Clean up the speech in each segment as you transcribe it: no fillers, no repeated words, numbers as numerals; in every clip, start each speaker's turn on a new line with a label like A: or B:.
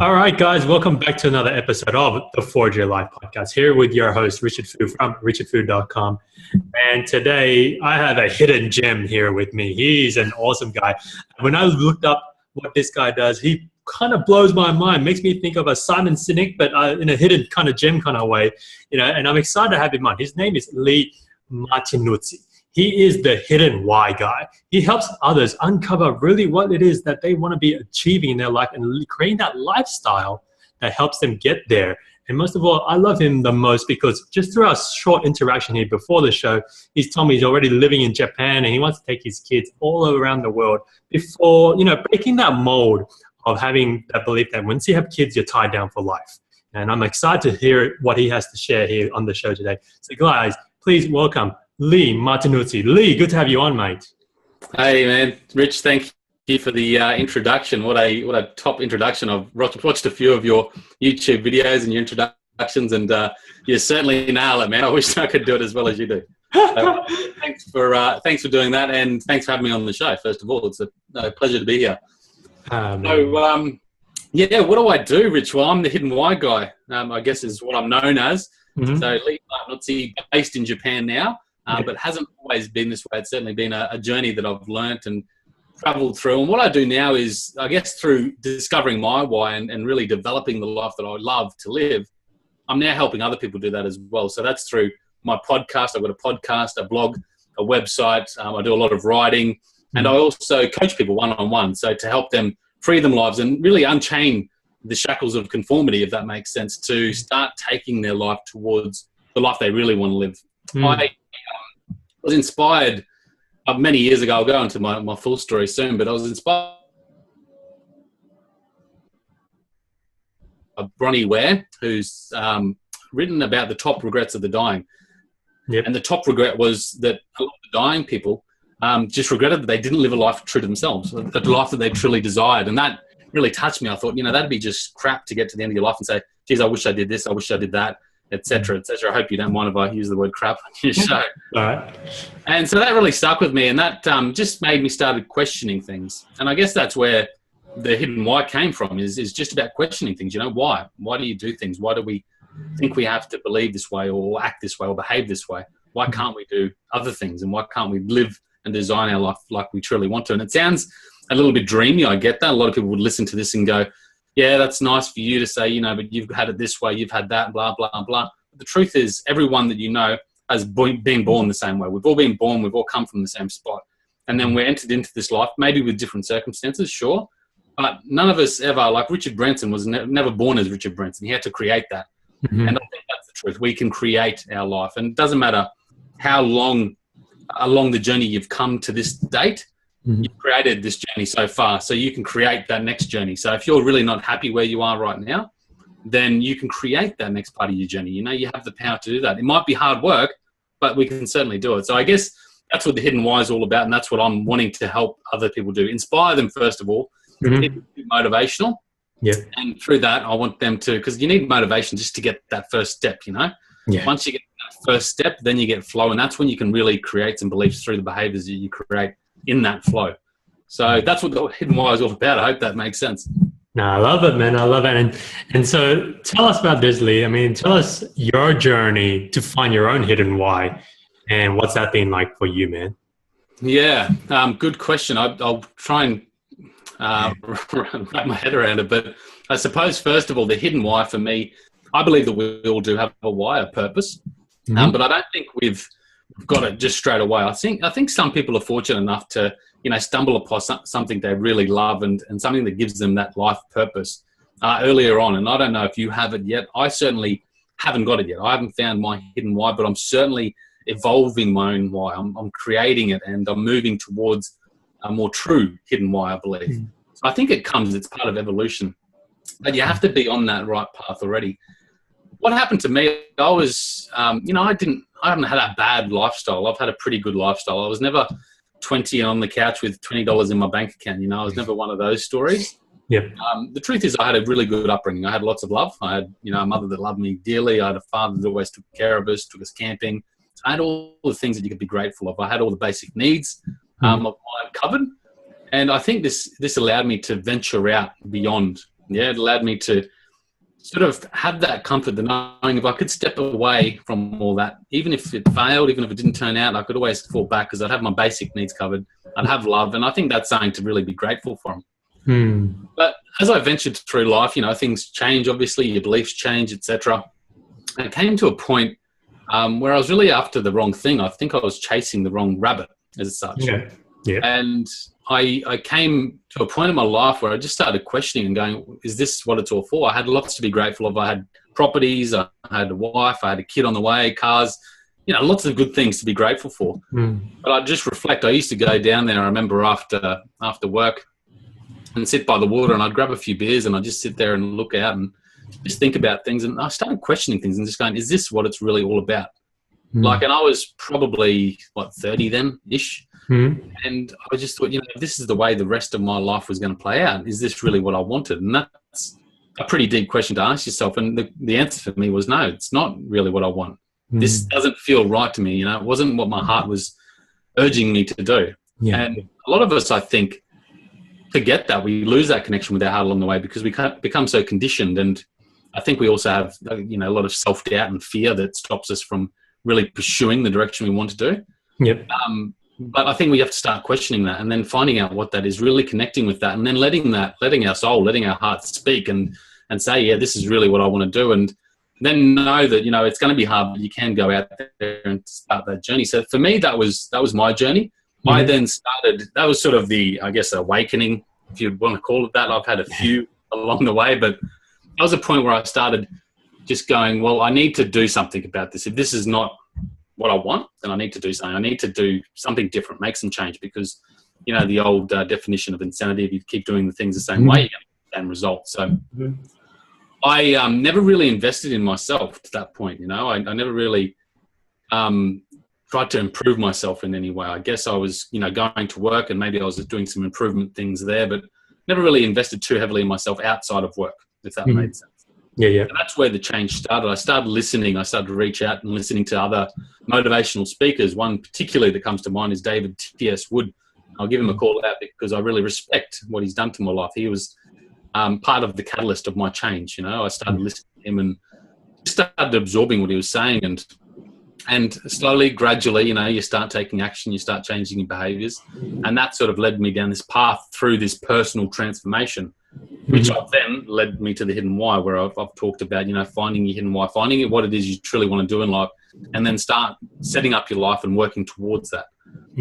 A: All right, guys, welcome back to another episode of the Forge Your Life podcast. Here with your host, Richard Fu from richardfu.com. And today I have a hidden gem here with me. He's an awesome guy. When I looked up what this guy does, he kind of blows my mind, makes me think of a Simon Sinek, but in a hidden kind of gem kind of way, and I'm excited to have him on. His name is Leigh Martinuzzi. He is the hidden why guy. He helps others uncover really what it is that they want to be achieving in their life and creating that lifestyle that helps them get there. And most of all, I love him the most because just through our short interaction here before the show, he's told me he's already living in Japan and he wants to take his kids all around the world before, breaking that mold of having that belief that once you have kids, you're tied down for life. And I'm excited to hear what he has to share here on the show today. So guys, please welcome Leigh Martinuzzi. Leigh, good to have you on, mate.
B: Hey, man. Rich, thank you for the introduction. What a top introduction. I've watched a few of your YouTube videos and your introductions, and you certainly nail it, man. I wish I could do it as well as you do. So, thanks for doing that, and thanks for having me on the show, first of all. It's a pleasure to be here. What do I do, Rich? Well, I'm the hidden why guy, I guess is what I'm known as. Mm-hmm. So Leigh Martinuzzi, based in Japan now. But hasn't always been this way. It's certainly been a journey that I've learnt and traveled through. And what I do now is, I guess, through discovering my why and really developing the life that I love to live, I'm now helping other people do that as well. So that's through my podcast. I've got a podcast, a blog, a website. I do a lot of writing. And I also coach people one-on-one. So to help them free them lives and really unchain the shackles of conformity, if that makes sense, to start taking their life towards the life they really want to live. I was inspired many years ago. I'll go into my full story soon, but I was inspired by Bronnie Ware, who's written about the top regrets of the dying. Yep. And the top regret was that a lot of the dying people just regretted that they didn't live a life true to themselves, the life that they truly desired. And that really touched me. I thought, that'd be just crap to get to the end of your life and say, geez, I wish I did this, I wish I did that, etc., etc. I hope you don't mind if I use the word crap on your show.
A: All right.
B: And so that really stuck with me, and that just made me started questioning things. And I guess that's where the hidden why came from, is just about questioning things. Why? Why do you do things? Why do we think we have to believe this way or act this way or behave this way? Why can't we do other things? And why can't we live and design our life like we truly want to? And it sounds a little bit dreamy. I get that. A lot of people would listen to this and go, yeah, that's nice for you to say, but you've had it this way, you've had that, blah, blah, blah. But the truth is, everyone that you know has been born the same way. We've all been born, we've all come from the same spot. And then we're entered into this life, maybe with different circumstances, sure. But none of us ever, like Richard Branson was never born as Richard Branson. He had to create that. Mm-hmm. And I think that's the truth. We can create our life. And it doesn't matter how long along the journey you've come to this date, you've created this journey so far, so you can create that next journey. So if you're really not happy where you are right now, then you can create that next part of your journey. You have the power to do that. It might be hard work, but we can certainly do it. So I guess that's what the hidden why is all about, and that's what I'm wanting to help other people do. Inspire them, first of all, be motivational. Yeah. And through that, I want them to, because you need motivation just to get that first step, Yeah. Once you get that first step, then you get flow, and that's when you can really create some beliefs through the behaviors that you create in that flow. So that's what the hidden why is all about. I hope that makes sense.
A: No, I love it, man. I love it. And so tell us about this, Leigh. I mean, tell us your journey to find your own hidden why and what's that been like for you, man? Yeah,
B: good question. I'll try and wrap my head around it. But I suppose, first of all, the hidden why for me, I believe that we all do have a why, a purpose. But I don't think we've got it just straight away. I think some people are fortunate enough to, stumble upon something they really love and something that gives them that life purpose earlier on. And I don't know if you have it yet. I certainly haven't got it yet. I haven't found my hidden why, but I'm certainly evolving my own why. I'm creating it, and I'm moving towards a more true hidden why, I believe. So I think it's part of evolution, but you have to be on that right path already. What happened to me, I was, I haven't had a bad lifestyle. I've had a pretty good lifestyle. I was never 20 and on the couch with $20 in my bank account. I was never one of those stories.
A: Yep.
B: The truth is I had a really good upbringing. I had lots of love. I had, a mother that loved me dearly. I had a father that always took care of us, took us camping. I had all the things that you could be grateful of. I had all the basic needs of mine covered. And I think this allowed me to venture out beyond Yeah, it allowed me to sort of have that comfort, the knowing if I could step away from all that, even if it failed, even if it didn't turn out, I could always fall back because I'd have my basic needs covered. I'd have love, and I think that's something to really be grateful for. But as I ventured through life, you know, things change, obviously, your beliefs change, etc. I came to a point where I was really after the wrong thing. I think I was chasing the wrong rabbit as such.
A: Yeah.
B: And I came to a point in my life where I just started questioning and going, is this what it's all for? I had lots to be grateful of. I had properties, I had a wife, I had a kid on the way, cars, you know, lots of good things to be grateful for. But I just reflect. I used to go down there, I remember after work, and sit by the water, and I'd grab a few beers and I'd just sit there and look out and just think about things. And I started questioning things and just going, is this what it's really all about? Like, and I was probably, 30 then-ish. And I just thought, you know, if this is the way the rest of my life was going to play out, is this really what I wanted? And that's a pretty deep question to ask yourself. And the answer for me was no, it's not really what I want. This doesn't feel right to me. You know, it wasn't what my heart was urging me to do. And a lot of us, I think, forget that. We lose that connection with our heart along the way because we can't become so conditioned. And I think we also have, you know, a lot of self-doubt and fear that stops us from really pursuing the direction we want to do. But I think we have to start questioning that and then finding out what that is, really connecting with that, and then letting our soul, letting our heart speak and say, yeah, this is really what I want to do. And then know that, you know, it's going to be hard, but you can go out there and start that journey. So for me, that was my journey. I then started, that was sort of the, I guess, awakening, if you want to call it that. I've had a few along the way, but that was a point where I started just going, well, I need to do something about this. If this is not what I want, then I need to do something. I need to do something different, make some change, because, you know, the old definition of insanity, if you keep doing the things the same way, you're going to get the same results. So I never really invested in myself to that point. You know, I never really tried to improve myself in any way. I guess I was, you know, going to work and maybe I was doing some improvement things there, but never really invested too heavily in myself outside of work, if that made sense. And that's where the change started. I started listening. I started to reach out and listening to other motivational speakers. One particularly that comes to mind is David T.S. Wood. I'll give him a call out because I really respect what he's done to my life. He was part of the catalyst of my change. You know, I started listening to him and started absorbing what he was saying, and slowly, gradually, you know, you start taking action, you start changing your behaviors, and that sort of led me down this path through this personal transformation, which then led me to the hidden why, where I've talked about, you know, finding your hidden why, finding what it is you truly want to do in life, and then start setting up your life and working towards that.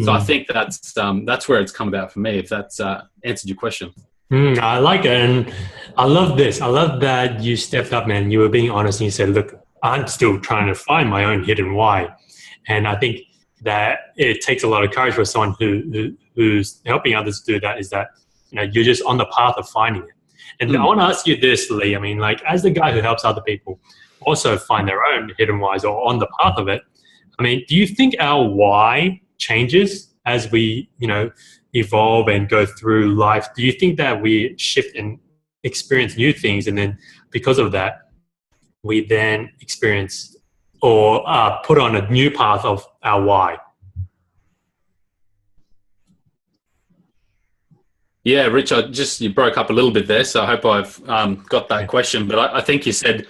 B: So I think that's where it's come about for me, if that's answered your question.
A: I like it. And I love this. I love that you stepped up, man. You were being honest and you said, look, I'm still trying to find my own hidden why. And I think that it takes a lot of courage for someone who's helping others do that, is that, you know, you're just on the path of finding it. And I want to ask you this, Leigh. I mean, like, as the guy who helps other people also find their own hidden whys or on the path of it, I mean, do you think our why changes as we, you know, evolve and go through life? Do you think that we shift and experience new things, and then because of that, we then experience or put on a new path of our why?
B: Yeah, Rich, you broke up a little bit there, so I hope I've got that question. But I think you said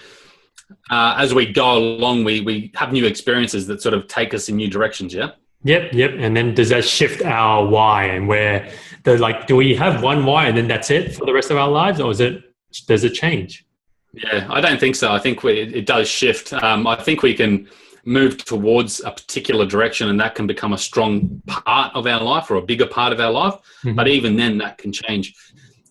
B: as we go along, we have new experiences that sort of take us in new directions, yeah?
A: Yep. And then does that shift our why, and where do we have one why and then that's it for the rest of our lives, or does it change?
B: Yeah, I don't think so. I think it does shift. I think we can move towards a particular direction, and that can become a strong part of our life or a bigger part of our life. But even then, that can change.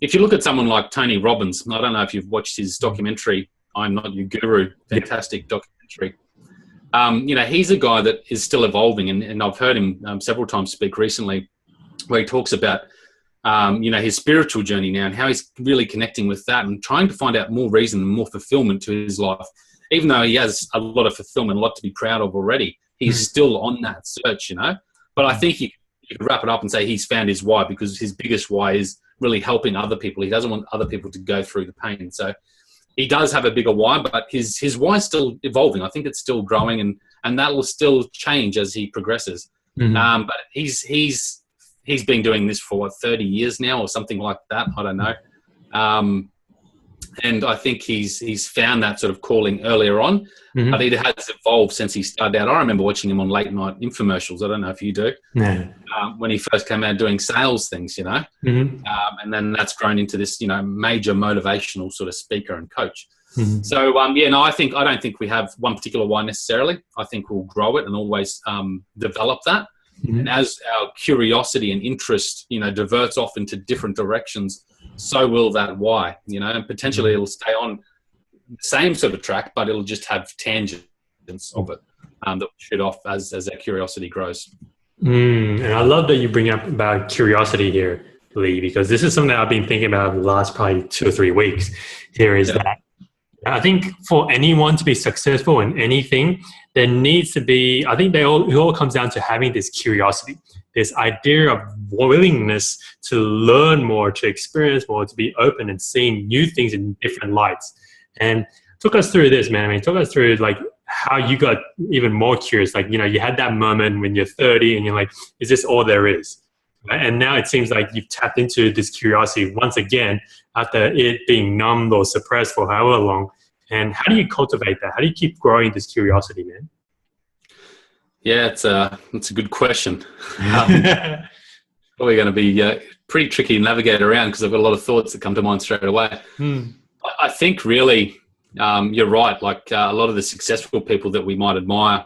B: If you look at someone like Tony Robbins, I don't know if you've watched his documentary, I'm Not Your Guru, fantastic documentary. You know, he's a guy that is still evolving, and I've heard him several times speak recently, where he talks about you know, his spiritual journey now and how he's really connecting with that and trying to find out more reason and more fulfillment to his life. Even though he has a lot of fulfillment, a lot to be proud of already, he's still on that search, you know. But I think you could wrap it up and say he's found his why, because his biggest why is really helping other people. He doesn't want other people to go through the pain. So he does have a bigger why, but his why is still evolving. I think it's still growing, and that will still change as he progresses. But he's been doing this for 30 years now or something like that. I don't know. And I think he's found that sort of calling earlier on, but it has evolved since he started out. I remember watching him on late night infomercials. I don't know if you do.
A: Yeah.
B: When he first came out doing sales things, and then that's grown into this, major motivational sort of speaker and coach. So, I don't think we have one particular why necessarily. I think we'll grow it and always develop that. And as our curiosity and interest, diverts off into different directions, so will that why, and potentially it'll stay on the same sort of track, but it'll just have tangents of it that will shoot off as that curiosity grows.
A: And I love that you bring up about curiosity here, Leigh, because this is something that I've been thinking about the last probably 2 or 3 weeks. Here is that I think for anyone to be successful in anything, there needs to be, I think it all comes down to having this curiosity, this idea of willingness to learn more, to experience more, to be open and seeing new things in different lights. And talk us through this, man. I mean, talk us through like how you got even more curious. Like, you had that moment when you're 30 and you're like, is this all there is? Right? And now it seems like you've tapped into this curiosity once again after it being numbed or suppressed for however long. And how do you cultivate that? How do you keep growing this curiosity, man?
B: Yeah, it's a good question. Probably going to be pretty tricky to navigate around because I've got a lot of thoughts that come to mind straight away. I think really you're right. Like a lot of the successful people that we might admire,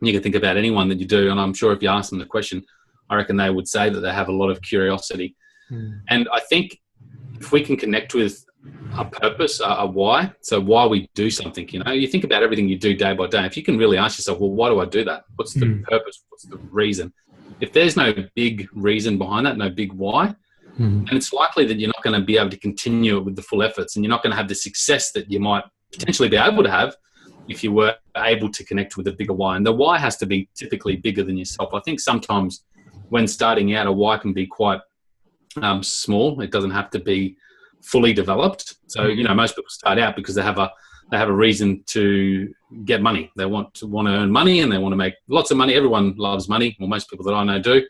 B: you can think about anyone that you do, and I'm sure if you ask them the question, I reckon they would say that they have a lot of curiosity. And I think if we can connect with a purpose, a why, so why we do something, you think about everything you do day by day. If you can really ask yourself, well, why do I do that? What's the purpose? What's the reason? If there's no big reason behind that, no big why, and it's likely that you're not going to be able to continue it with the full efforts, and you're not going to have the success that you might potentially be able to have if you were able to connect with a bigger why. And the why has to be typically bigger than yourself. I think sometimes when starting out, a why can be quite small. It doesn't have to be fully developed. So, most people start out because they have a reason to get money. They want to earn money and they want to make lots of money. Everyone loves money. Well, most people that I know do.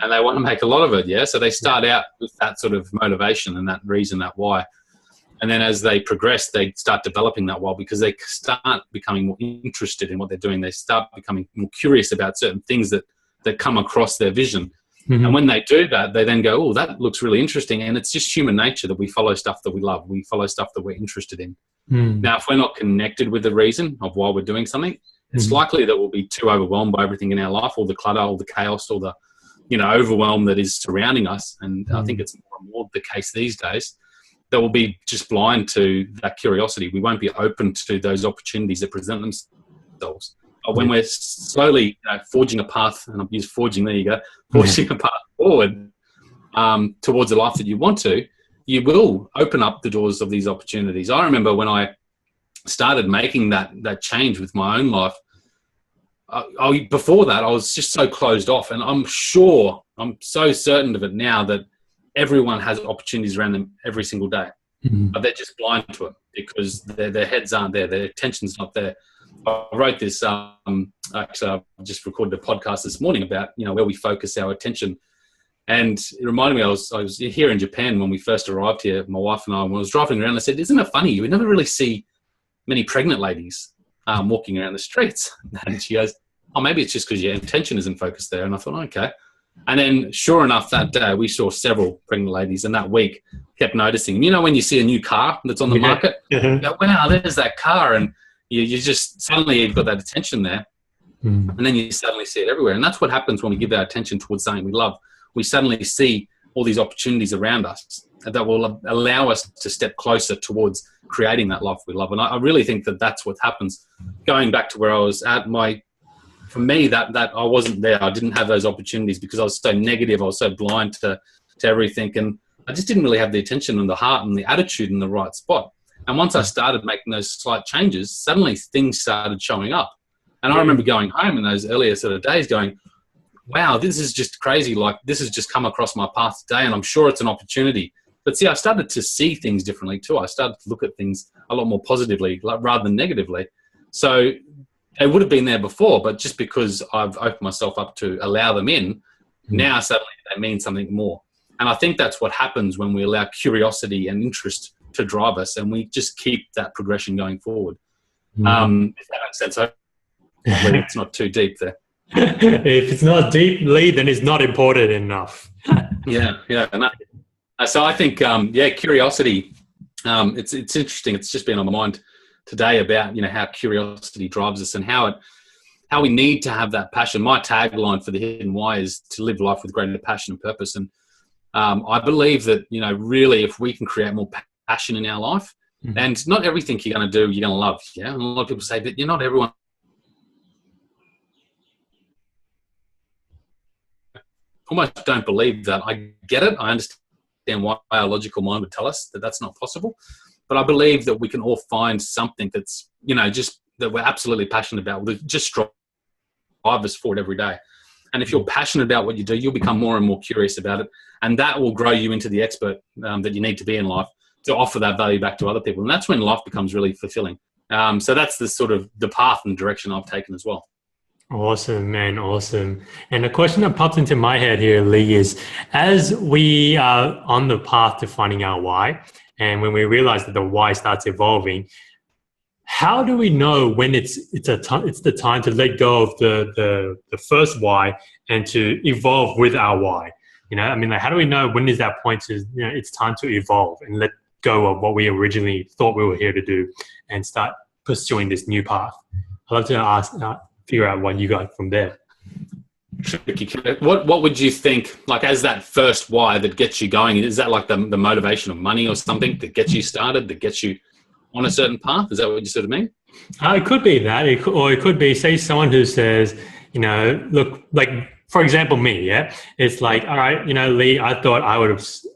B: And they want to make a lot of it. Yeah. So they start out with that sort of motivation and that reason, that why. And then as they progress, they start developing that why because they start becoming more interested in what they're doing. They start becoming more curious about certain things that come across their vision. And when they do that, they then go, oh, that looks really interesting. And it's just human nature that we follow stuff that we love. We follow stuff that we're interested in. Now, if we're not connected with the reason of why we're doing something, it's likely that we'll be too overwhelmed by everything in our life, all the clutter, all the chaos, all the, overwhelm that is surrounding us. And I think it's more and more the case these days that we'll be just blind to that curiosity. We won't be open to those opportunities that present themselves. When we're slowly forging a path, and I've used forging, there you go, forging a path forward towards the life that you want to, you will open up the doors of these opportunities. I remember when I started making that change with my own life, before that, I was just so closed off. And I'm so certain of it now that everyone has opportunities around them every single day, but they're just blind to it because their heads aren't there, their attention's not there. I wrote this, actually, I just recorded a podcast this morning about, where we focus our attention. And it reminded me, I was here in Japan when we first arrived here, my wife and I, when I was driving around, I said, isn't it funny? We never really see many pregnant ladies walking around the streets. And she goes, oh, maybe it's just because your attention isn't focused there. And I thought, okay. And then sure enough, that day we saw several pregnant ladies, and that week kept noticing, when you see a new car that's on the market, you go, wow, there's that car. And you just suddenly you've got that attention there, and then you suddenly see it everywhere. And that's what happens when we give our attention towards something we love. We suddenly see all these opportunities around us that will allow us to step closer towards creating that life we love. And I really think that that's what happens. Going back to where I was at, for me, that I wasn't there. I didn't have those opportunities because I was so negative. I was so blind to everything, and I just didn't really have the attention and the heart and the attitude in the right spot. And once I started making those slight changes, suddenly things started showing up. And I remember going home in those earlier sort of days going, wow, this is just crazy. Like, this has just come across my path today, and I'm sure it's an opportunity. But see, I started to see things differently too. I started to look at things a lot more positively rather than negatively. So they would have been there before, but just because I've opened myself up to allow them in, now suddenly they mean something more. And I think that's what happens when we allow curiosity and interest to drive us, and we just keep that progression going forward. If that makes sense. Hopefully it's not too deep there.
A: If it's not deep, Leigh, then it's not important enough.
B: Yeah. So I think, curiosity. It's interesting. It's just been on my mind today about how curiosity drives us and how we need to have that passion. My tagline for the Hidden Why is to live life with greater passion and purpose. And I believe that really, if we can create more passion in our life, and not everything you're going to do, you're going to love. Yeah, and a lot of people say that not everyone. Almost don't believe that. I get it. I understand why our logical mind would tell us that that's not possible. But I believe that we can all find something that's, just that we're absolutely passionate about. We'll just strive us for it every day. And if you're passionate about what you do, you'll become more and more curious about it. And that will grow you into the expert that you need to be in life to offer that value back to other people. And that's when life becomes really fulfilling. So that's the sort of the path and direction I've taken as well.
A: Awesome, man. Awesome. And a question that popped into my head here, Leigh, is as we are on the path to finding our why, and when we realize that the why starts evolving, how do we know when it's the time to let go of the first why and to evolve with our why? How do we know when is that point to, it's time to evolve and let go of what we originally thought we were here to do and start pursuing this new path? I'd love to figure out what you got from there.
B: What would you think, like, as that first why that gets you going? Is that like the motivation of money or something that gets you started, that gets you on a certain path? Is that what you sort of mean?
A: It could be that, or it could be, say, someone who says, look, like, for example, me, yeah? It's like, all right, Leigh, I thought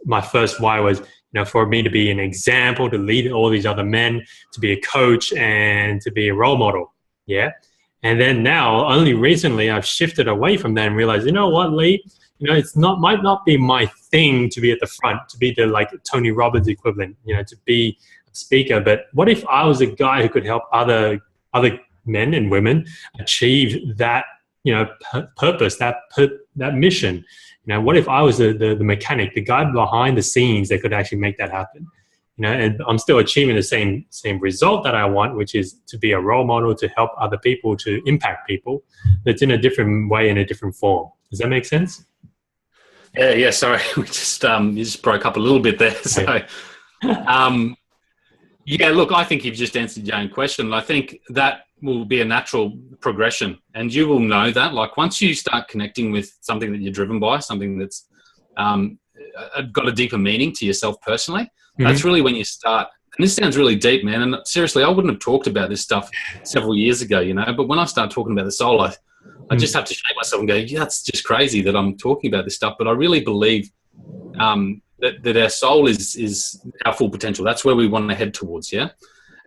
A: my first why was, for me to be an example, to lead all these other men, to be a coach and to be a role model, yeah? And then now, only recently, I've shifted away from that and realized, you know what, Leigh, might not be my thing to be at the front, to be the like Tony Robbins equivalent, to be a speaker. But what if I was a guy who could help other men and women achieve that, purpose, that mission? What if I was the mechanic, the guy behind the scenes that could actually make that happen? And I'm still achieving the same result that I want, which is to be a role model, to help other people, to impact people. That's in a different way, in a different form. Does that make sense?
B: Yeah. Sorry, we just you just broke up a little bit there. So, look, I think you've just answered your own question. I think that will be a natural progression, and you will know that. Like, once you start connecting with something that you're driven by, something that's got a deeper meaning to yourself personally. That's really when you start, and this sounds really deep, man, and seriously, I wouldn't have talked about this stuff several years ago, but when I start talking about the soul, I just have to shake myself and go, yeah, that's just crazy that I'm talking about this stuff. But I really believe that our soul is our full potential. That's where we want to head towards, yeah?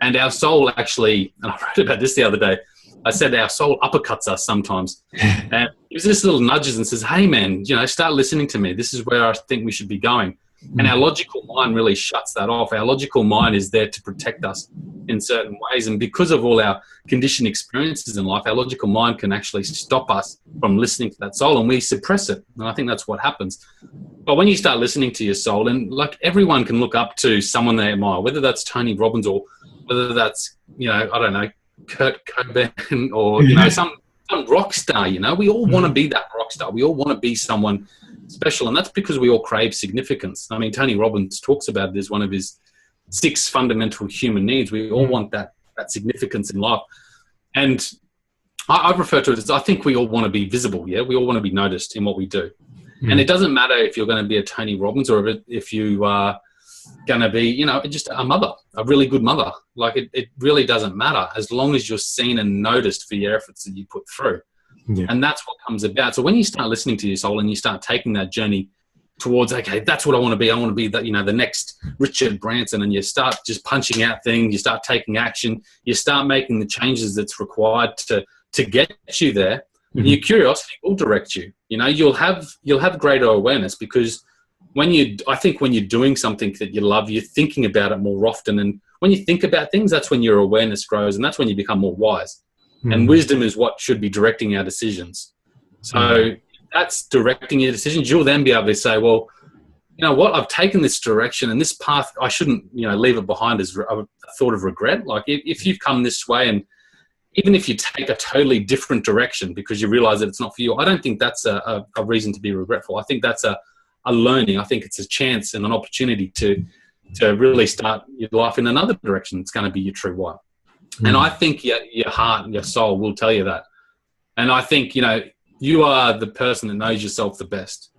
B: And our soul actually, and I wrote about this the other day, I said our soul uppercuts us sometimes. And it gives us little nudges and says, hey, man, start listening to me. This is where I think we should be going. And our logical mind really shuts that off. Our logical mind is there to protect us in certain ways. And because of all our conditioned experiences in life, our logical mind can actually stop us from listening to that soul, and we suppress it. And I think that's what happens. But when you start listening to your soul, and like everyone can look up to someone they admire, whether that's Tony Robbins or whether that's, I don't know, Kurt Cobain or, some rock star, we all want to be that rock star. We all want to be someone special, and that's because we all crave significance. I mean, Tony Robbins talks about it as one of his 6 fundamental human needs. We all want that significance in life. And I refer to it as, I think we all want to be visible, yeah? We all want to be noticed in what we do. And it doesn't matter if you're going to be a Tony Robbins or if you are going to be, just a mother, a really good mother. Like, it really doesn't matter as long as you're seen and noticed for your efforts that you put through. Yeah. And that's what comes about. So when you start listening to your soul and you start taking that journey towards, okay, that's what I want to be. I want to be that, the next Richard Branson, and you start just punching out things, you start taking action, you start making the changes that's required to get you there. And your curiosity will direct you. You'll have greater awareness, because when you're doing something that you love, you're thinking about it more often. And when you think about things, that's when your awareness grows, and that's when you become more wise. And wisdom is what should be directing our decisions. So that's directing your decisions. You'll then be able to say, well, you know what, I've taken this direction and this path, I shouldn't, you know, leave it behind as a thought of regret. Like if you've come this way, and even if you take a totally different direction because you realize that it's not for you, I don't think that's a reason to be regretful. I think that's a learning. I think it's a chance and an opportunity to really start your life in another direction. It's going to be your true why. And I think your heart and your soul will tell you that. And I think, you know, you are the person that knows yourself the best.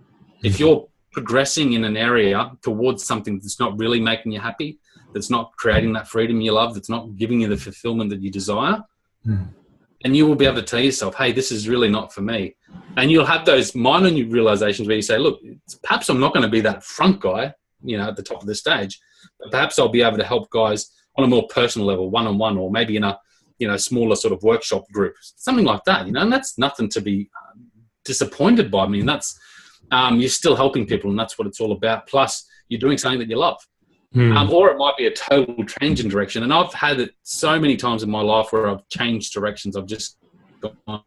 B: If you're progressing in an area towards something that's not really making you happy, that's not creating that freedom you love, that's not giving you the fulfillment that you desire, and you will be able to tell yourself, hey, this is really not for me. And you'll have those minor realizations where you say, look, perhaps I'm not going to be that front guy, you know, at the top of the stage, but perhaps I'll be able to help guys on a more personal level, one-on-one, or maybe in a, you know, smaller sort of workshop group, something like that, you know, and that's nothing to be disappointed by. I mean, that's, you're still helping people, and that's what it's all about. Plus you're doing something that you love. Or it might be a total change in direction. And I've had it so many times in my life where I've changed directions. I've just gone,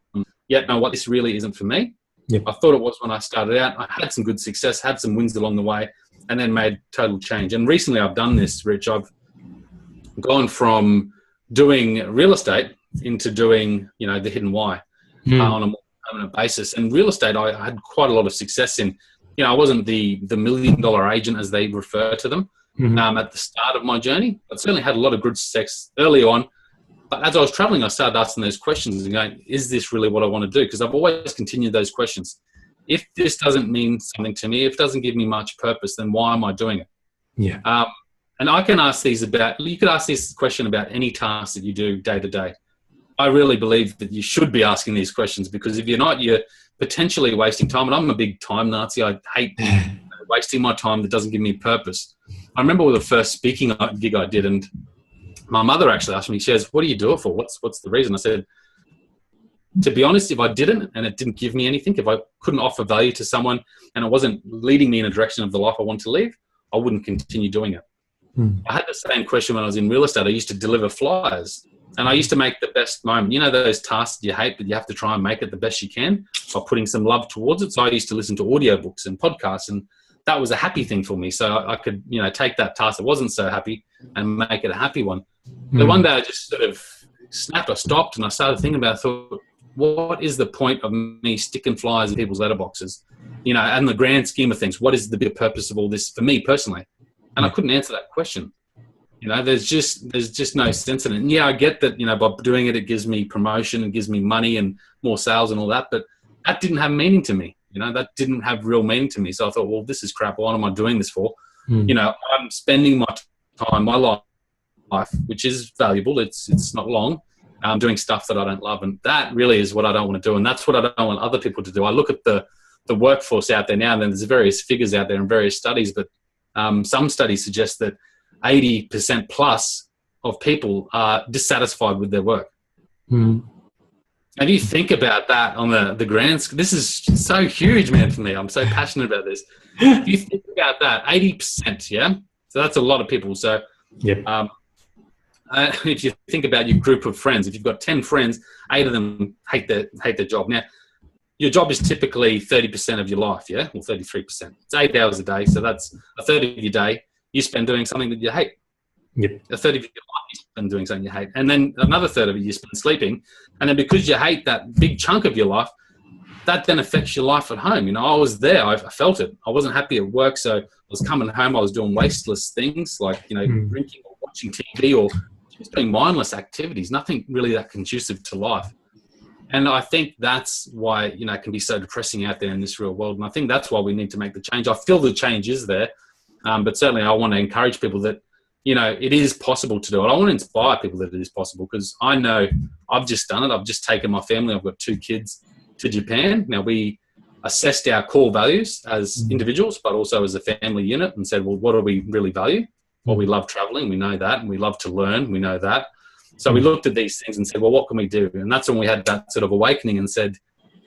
B: yeah, no, what, this really isn't for me.
A: Yep.
B: I thought it was when I started out. I had some good success, had some wins along the way, and then made total change. And recently I've done this, Rich. I've gone from doing real estate into doing, you know, the hidden why on a more permanent basis. And real estate, I had quite a lot of success in. You know, I wasn't the $1 million agent, as they refer to them, at the start of my journey. I certainly had a lot of good success early on. But as I was traveling, I started asking those questions and going, is this really what I want to do? Because I've always continued those questions. If this doesn't mean something to me, if it doesn't give me much purpose, then why am I doing it?
A: Yeah.
B: And I can ask these about, you could ask this question about any task that you do day to day. I really believe that you should be asking these questions, because if you're not, you're potentially wasting time. And I'm a big time Nazi. I hate wasting my time that doesn't give me purpose. I remember with the first speaking gig I did, and my mother actually asked me, she says, what do you do it for? What's the reason? I said, to be honest, if I didn't and it didn't give me anything, if I couldn't offer value to someone and it wasn't leading me in a direction of the life I want to live, I wouldn't continue doing it. I had the same question when I was in real estate. I used to deliver flyers, and I used to make the best moment. You know, those tasks you hate, but you have to try and make it the best you can by putting some love towards it. So I used to listen to audiobooks and podcasts, and that was a happy thing for me. So I could, you know, take that task that wasn't so happy and make it a happy one. But one day I just sort of snapped. I stopped and I started thinking about it. I thought, what is the point of me sticking flyers in people's letterboxes? You know, and the grand scheme of things, what is the bigger purpose of all this for me personally? And I couldn't answer that question. You know, there's just no sense in it. And yeah, I get that, you know, by doing it, it gives me promotion, it gives me money and more sales and all that, but that didn't have meaning to me. You know, that didn't have real meaning to me. So I thought, well, this is crap. What am I doing this for? You know, I'm spending my time, my life, which is valuable. It's not long. I'm doing stuff that I don't love. And that really is what I don't want to do. And that's what I don't want other people to do. I look at the workforce out there now, and then there's various figures out there and various studies, but some studies suggest that 80% plus of people are dissatisfied with their work. And you think about that on the grand scale, this is so huge, man, for me. I'm so passionate about this. If you think about that, 80%, yeah? So that's a lot of people. So if you think about your group of friends, if you've got 10 friends, 8 of them hate their job. Now, your job is typically 30% of your life, yeah? Or 33%. It's 8 hours a day, so that's a third of your day you spend doing something that you hate.
A: Yep.
B: A third of your life you spend doing something you hate. And then another third of it you spend sleeping. And then because you hate that big chunk of your life, that then affects your life at home. You know, I was there. I felt it. I wasn't happy at work, so I was coming home. I was doing wasteless things like, you know, drinking or watching TV or just doing mindless activities, nothing really that conducive to life. And I think that's why, you know, it can be so depressing out there in this real world. And I think that's why we need to make the change. I feel the change is there, but certainly I want to encourage people that, you know, it is possible to do it. I want to inspire people that it is possible, because I know I've just done it. I've just taken my family. I've got 2 kids to Japan. Now, we assessed our core values as individuals, but also as a family unit, and said, well, what do we really value? Well, we love traveling. We know that. And we love to learn. We know that. So we looked at these things and said, well, what can we do? And that's when we had that sort of awakening and said,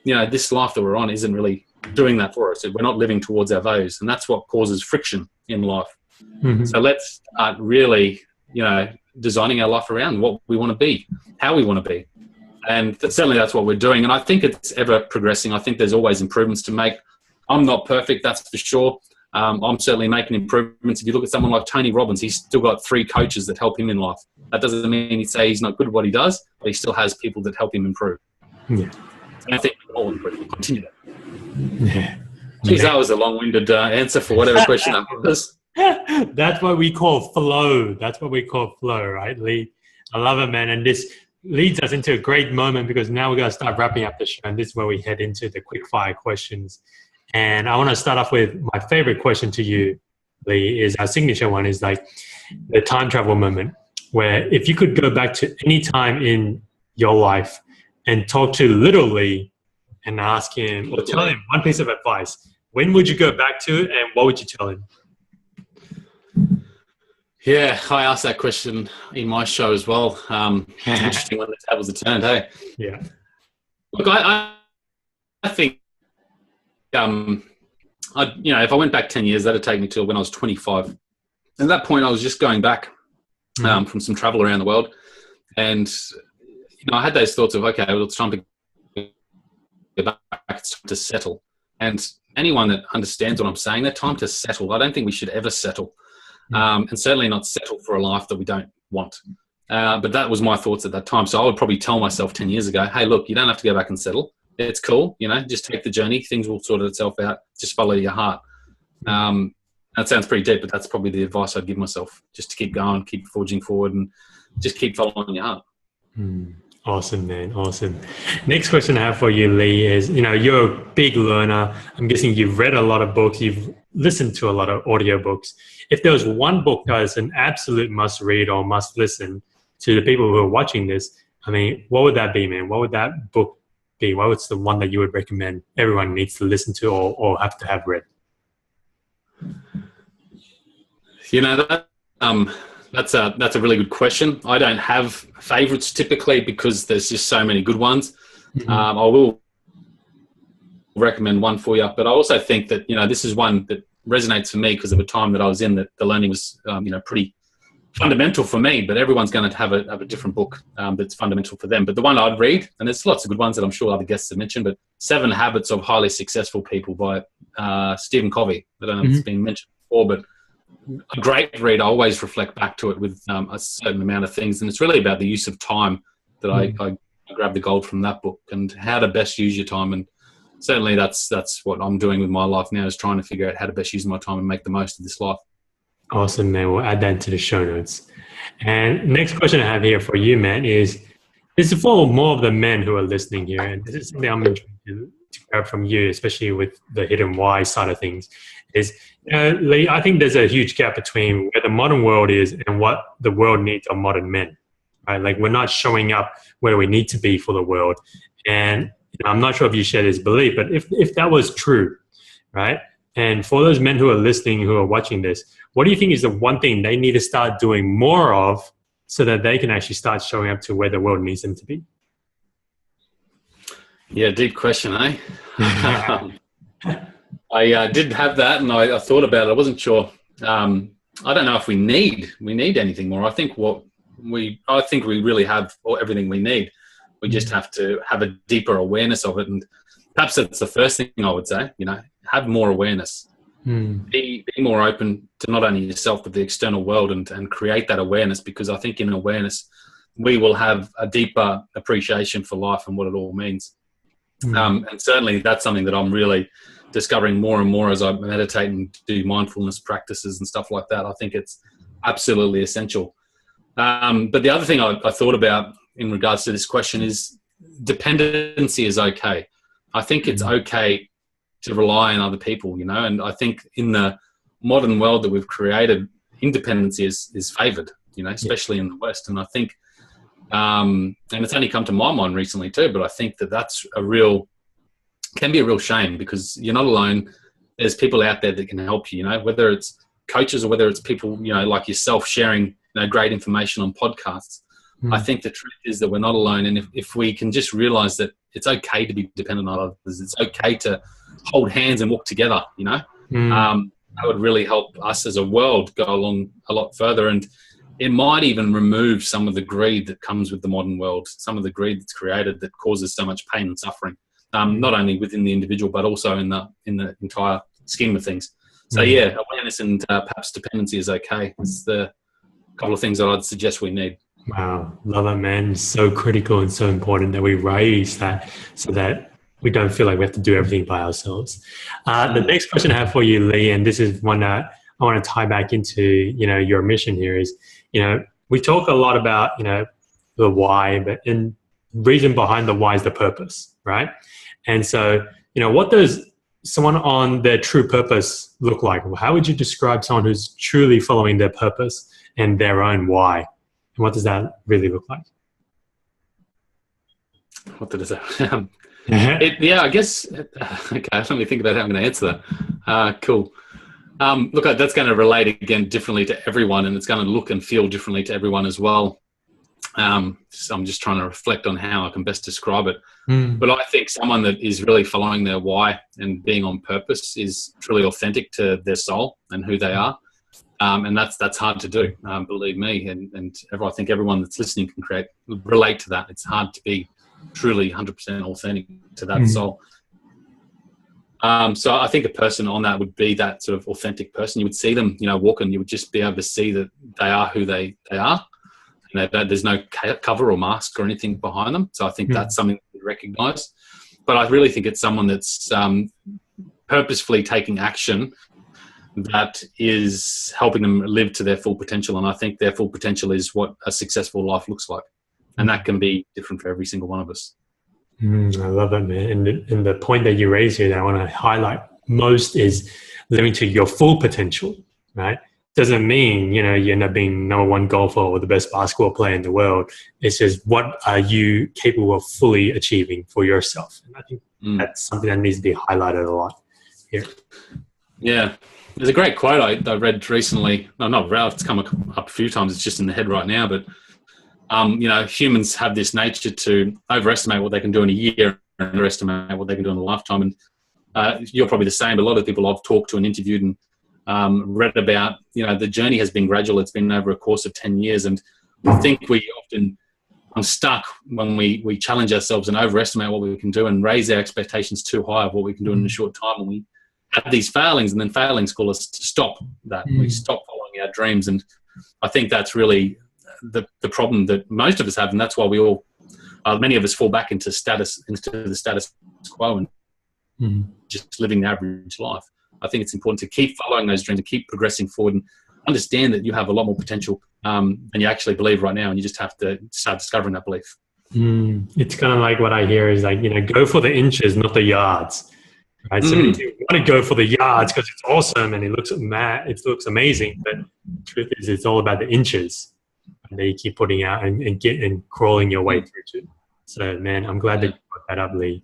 B: you know, this life that we're on isn't really doing that for us. We're not living towards our values. And that's what causes friction in life. So let's start really, you know, designing our life around what we want to be, how we want to be. And certainly that's what we're doing. And I think it's ever progressing. I think there's always improvements to make. I'm not perfect, that's for sure. I'm certainly making improvements. If you look at someone like Tony Robbins, he's still got 3 coaches that help him in life. That doesn't mean he'd say he's not good at what he does, but he still has people that help him improve.
A: Yeah.
B: And I think we'll improve. Continue that.
A: Yeah.
B: Geez, that was a long-winded answer for whatever question that was.
A: That's what we call flow. That's what we call flow, right, Leigh? I love it, man. And this leads us into a great moment because now we're going to start wrapping up the show. And this is where we head into the quick fire questions. And I want to start off with my favorite question to you, Leigh, is our signature one, is like the time travel moment, where if you could go back to any time in your life and talk to little Leigh and ask him or tell him one piece of advice, when would you go back to and what would you tell him?
B: Yeah, I asked that question in my show as well. It's interesting when the tables are turned, hey?
A: Yeah.
B: Look, I think, if I went back 10 years, that'd take me to when I was 25. At that point, I was just going back from some travel around the world. And, I had those thoughts of, okay, well, it's time to go back, it's time to settle. And anyone that understands what I'm saying, that time to settle, I don't think we should ever settle. And certainly not settle for a life that we don't want. But that was my thoughts at that time. So I would probably tell myself 10 years ago, hey, look, you don't have to go back and settle. It's cool. Just take the journey. Things will sort itself out. Just follow your heart. That sounds pretty deep, but that's probably the advice I'd give myself, just to keep going, keep forging forward, and just keep following your heart.
A: Awesome, man. Awesome. Next question I have for you, Leigh, is, you're a big learner. I'm guessing you've read a lot of books. You've listened to a lot of audiobooks. If there was one book that is an absolute must read or must listen to the people who are watching this, what would that be, man? What would that book be? What's the one that you would recommend everyone needs to listen to or have to have read?
B: That's a really good question. I don't have favorites typically because there's just so many good ones. I will recommend one for you, but I also think that, this is one that resonates for me because of a time that I was in that the learning was, pretty fundamental for me, but everyone's going to have a different book that's fundamental for them. But the one I'd read, and there's lots of good ones that I'm sure other guests have mentioned, but 7 Habits of Highly Successful People by Stephen Covey. I don't know if it's been mentioned before, but a great read. I always reflect back to it with a certain amount of things, and it's really about the use of time that I grabbed the gold from that book and how to best use your time. And certainly that's what I'm doing with my life now, is trying to figure out how to best use my time and make the most of this life.
A: Awesome, man. We'll add that to the show notes. And next question I have here for you, man, is this is for more of the men who are listening here, and this is something I'm interested to grab from you, especially with the hidden why side of things, is, Leigh, I think there's a huge gap between where the modern world is and what the world needs of modern men, right? Like, we're not showing up where we need to be for the world. And I'm not sure if you share this belief, but if that was true, right? And for those men who are listening, who are watching this, what do you think is the one thing they need to start doing more of so that they can actually start showing up to where the world needs them to be?
B: Yeah, deep question, eh? I did have that, and I thought about it. I wasn't sure. I don't know if we need anything more. I think we really have everything we need. We just have to have a deeper awareness of it, and perhaps that's the first thing I would say. Have more awareness. Be more open to not only yourself but the external world, and create that awareness, because I think in awareness we will have a deeper appreciation for life and what it all means. And certainly that's something that I'm really discovering more and more as I meditate and do mindfulness practices and stuff like that. I think it's absolutely essential. But the other thing I thought about in regards to this question is dependency is okay. I think it's okay to rely on other people, and I think in the modern world that we've created, independency is favoured, especially in the West. And I think, and it's only come to my mind recently too, but I think that's can be a real shame, because you're not alone. There's people out there that can help you, whether it's coaches or whether it's people, like yourself sharing, great information on podcasts. I think the truth is that we're not alone. And if we can just realize that it's okay to be dependent on others, it's okay to hold hands and walk together, that would really help us as a world go along a lot further. And it might even remove some of the greed that comes with the modern world, some of the greed that's created that causes so much pain and suffering, not only within the individual, but also in the entire scheme of things. So yeah, awareness and perhaps dependency is okay. It's the couple of things that I'd suggest we need.
A: Wow, love it, man. It's so critical and so important that we raise that so that we don't feel like we have to do everything by ourselves. The next question I have for you, Leigh, and this is one that I want to tie back into, your mission here is, we talk a lot about, the why, but the reason behind the why is the purpose, right? And so, what does someone on their true purpose look like? How would you describe someone who's truly following their purpose and their own why? And what does that really look like?
B: What does that? I guess. Okay, let me think about how I'm going to answer that. Cool. Look, that's going to relate again differently to everyone, and it's going to look and feel differently to everyone as well. So I'm just trying to reflect on how I can best describe it. But I think someone that is really following their why and being on purpose is truly authentic to their soul and who they are. And that's hard to do, believe me. And I think everyone that's listening can relate to that. It's hard to be truly 100% authentic to that soul. So I think a person on that would be that sort of authentic person. You would see them, walking. You would just be able to see that they are who they are. And that there's no cover or mask or anything behind them. So I think that's something to recognize. But I really think it's someone that's purposefully taking action that is helping them live to their full potential. And I think their full potential is what a successful life looks like. And that can be different for every single one of us.
A: I love that, man. And the point that you raised here that I want to highlight most is living to your full potential, right? Doesn't mean, you end up being #1 golfer or the best basketball player in the world. It's just, what are you capable of fully achieving for yourself? And I think that's something that needs to be highlighted a lot here.
B: Yeah. There's a great quote I read recently. No, not read. It's come up a few times. It's just in the head right now. But, humans have this nature to overestimate what they can do in a year and underestimate what they can do in a lifetime. And you're probably the same. But a lot of people I've talked to and interviewed and read about, the journey has been gradual. It's been over a course of 10 years. And I think we often are stuck when we challenge ourselves and overestimate what we can do and raise our expectations too high of what we can do in a short time. And we have these failings, and then failings call us to stop that. We stop following our dreams. And I think that's really the problem that most of us have. And that's why many of us fall back into the status quo and just living the average life. I think it's important to keep following those dreams and keep progressing forward and understand that you have a lot more potential than you actually believe right now. And you just have to start discovering that belief.
A: It's kind of like what I hear is like, go for the inches, not the yards. Right? So many people want to go for the yards because it's awesome and it looks amazing. But the truth is, it's all about the inches that you keep putting out and crawling your way through to. So, man, I'm glad that you brought that up, Leigh.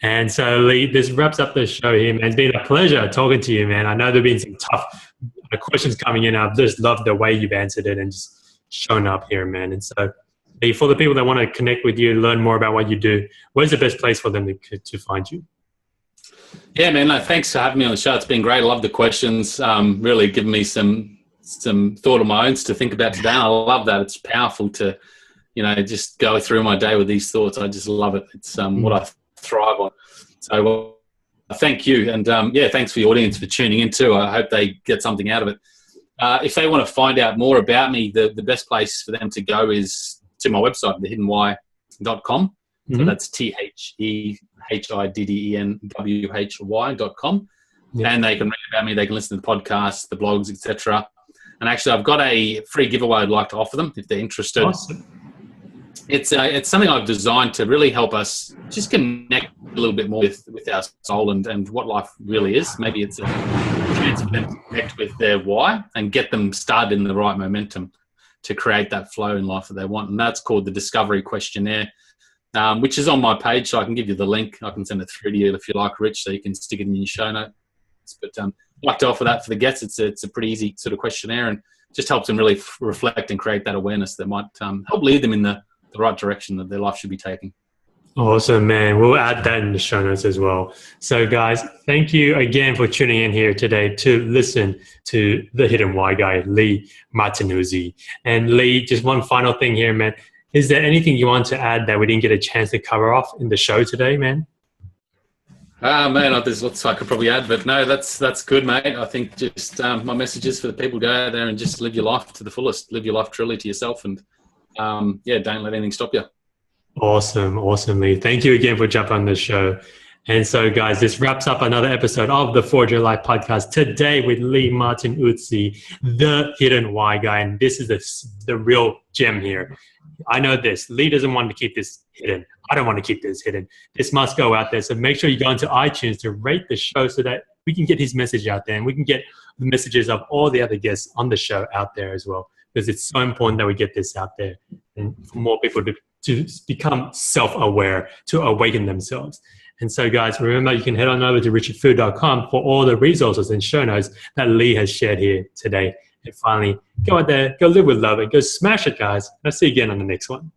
A: And so, Leigh, this wraps up the show here, man. It's been a pleasure talking to you, man. I know there have been some tough questions coming in. I've just loved the way you've answered it and just shown up here, man. And so, Leigh, for the people that want to connect with you, learn more about what you do, where's the best place for them to find you?
B: Yeah, man. No, thanks for having me on the show. It's been great. I love the questions. Really giving me some thought of my own to think about today. I love that. It's powerful to, just go through my day with these thoughts. I just love it. It's what I thrive on. So thank you. And thanks for the audience for tuning in too. I hope they get something out of it. If they want to find out more about me, the best place for them to go is to my website, thehiddenwhy.com. So that's thehiddenwhy.com. And they can read about me. They can listen to the podcasts, the blogs, etc. And actually, I've got a free giveaway I'd like to offer them if they're interested. Awesome. It's something I've designed to really help us just connect a little bit more with our soul and what life really is. Maybe it's a chance for them to connect with their why and get them started in the right momentum to create that flow in life that they want. And that's called the Discovery Questionnaire, which is on my page. So I can give you the link. I can send it through to you if you like, Rich, so you can stick it in your show notes. But I'd like to offer that for the guests. It's a pretty easy sort of questionnaire and just helps them really reflect and create that awareness that might help lead them in the right direction that their life should be taking.
A: Awesome, man. We'll add that in the show notes as well. So guys, thank you again for tuning in here today to listen to the Hidden Why guy, Leigh Martinuzzi. And Leigh, just one final thing here, man. Is there anything you want to add that we didn't get a chance to cover off in the show today, man?
B: Man, there's lots I could probably add, but no, that's good, mate. I think just my message is for the people, go out there and just live your life to the fullest. Live your life truly to yourself, and don't let anything stop you.
A: Awesome, Lee. Thank you again for jumping on this show. And so, guys, this wraps up another episode of the Forge Your Life podcast today with Leigh Martinuzzi, the hidden why guy. And this is the real gem here. I know this. Leigh doesn't want to keep this hidden. I don't want to keep this hidden. This must go out there. So make sure you go into iTunes to rate the show so that we can get his message out there and we can get the messages of all the other guests on the show out there as well. Because it's so important that we get this out there and for more people to become self-aware, to awaken themselves. And so, guys, remember, you can head on over to richardfood.com for all the resources and show notes that Leigh has shared here today. And finally, go out there, go live with love, and go smash it, guys. I'll see you again on the next one.